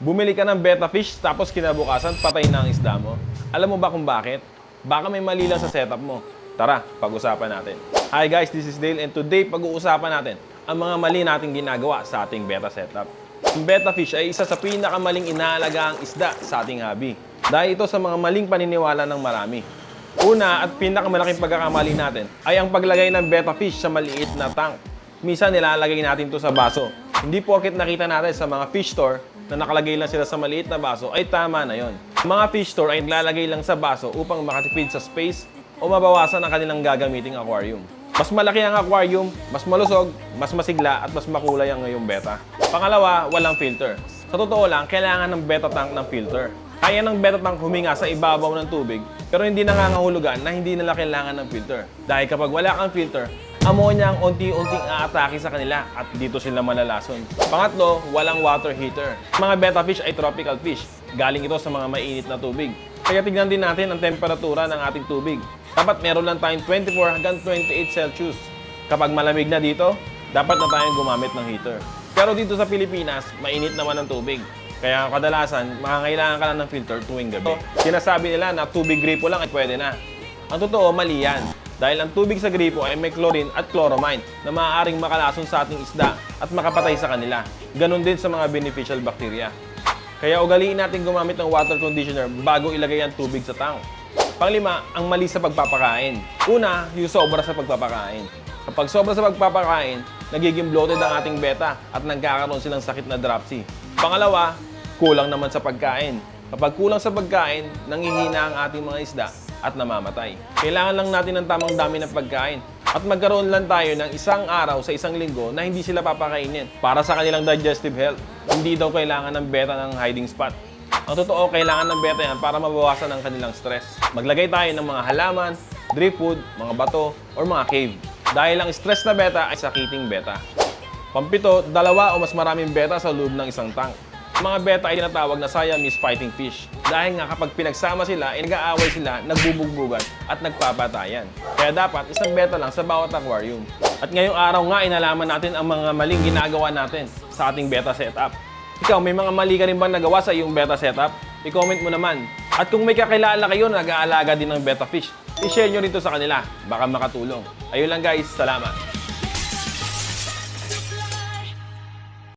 Bumili ka ng betta fish tapos kinabukasan patay na ang isda mo. Alam mo ba kung bakit? Baka may mali lang sa setup mo. Tara, pag-usapan natin. Hi guys, this is Dale and today pag-uusapan natin ang mga mali nating ginagawa sa ating betta setup. Ang betta fish ay isa sa pinakamaling inaalagang isda sa ating hobby. Dahil ito sa mga maling paniniwala ng marami. Una at pinakamalaking pagkakamali natin ay ang paglagay ng betta fish sa maliit na tank. Minsan nilalagay natin ito sa baso. Hindi porket nakita natin sa mga fish store na nakalagay lang sila sa maliit na baso ay tama na yon. Mga fish store ay naglalagay lang sa baso upang makatipid sa space o mabawasan ang kanilang gagamiting aquarium. Mas malaki ang aquarium, mas malusog, mas masigla at mas makulay ang ngayong betta. Pangalawa, walang filter. Sa totoo lang, kailangan ng betta tank ng filter. Kaya ng betta tank huminga sa ibabaw ng tubig pero hindi nangangahulugan na hindi nila kailangan ng filter. Dahil kapag wala kang filter, ammonia ang unti-unting aatake sa kanila at dito sila malalason. Pangatlo, walang water heater. Mga betta fish ay tropical fish. Galing ito sa mga mainit na tubig. Kaya tignan din natin ang temperatura ng ating tubig. Dapat meron lang tayong 24 hanggang 28 Celsius. Kapag malamig na dito, dapat na tayong gumamit ng heater. Pero dito sa Pilipinas, mainit naman ang tubig. Kaya kadalasan, makakailangan ka lang ng filter tuwing gabi. Sinasabi nila na tubig gripo lang ay pwede na. Ang totoo, mali yan. Dahil ang tubig sa gripo ay may chlorine at chloramine na maaaring makalason sa ating isda at makapatay sa kanila. Ganon din sa mga beneficial bacteria. Kaya ugaliin natin gumamit ng water conditioner bago ilagay ang tubig sa tank. Panglima, ang mali sa pagpapakain. Una, yung sobra sa pagpapakain. Kapag sobra sa pagpapakain, nagiging bloated ang ating betta at nagkakaroon silang sakit na dropsy. Pangalawa, kulang naman sa pagkain. Kapag kulang sa pagkain, nanghihina ang ating mga isda at namamatay. Kailangan lang natin ng tamang dami ng pagkain at magkaroon lang tayo ng isang araw sa isang linggo na hindi sila papakainin para sa kanilang digestive health. Hindi daw kailangan ng betta ng hiding spot. Ang totoo, kailangan ng betta yan para mabawasan ang kanilang stress. Maglagay tayo ng mga halaman, driftwood, mga bato, or mga cave. Dahil ang stress na betta ay sakiting betta. Pampito, dalawa o mas maraming betta sa loob ng isang tank. Mga betta ay tinatawag na Siamese fighting fish. Dahil nga kapag pinagsama sila, ay nag-aaway sila, nagbubugbugan at nagpapatayan. Kaya dapat isang betta lang sa bawat aquarium. At ngayong araw nga, inalaman natin ang mga maling ginagawa natin sa ating betta setup. Ikaw, may mga mali ka rin ba nagawa sa iyong betta setup? I-comment mo naman. At kung may kakilala kayo na nag-aalaga din ng betta fish, i-share nyo rito sa kanila. Baka makatulong. Ayun lang guys, salamat.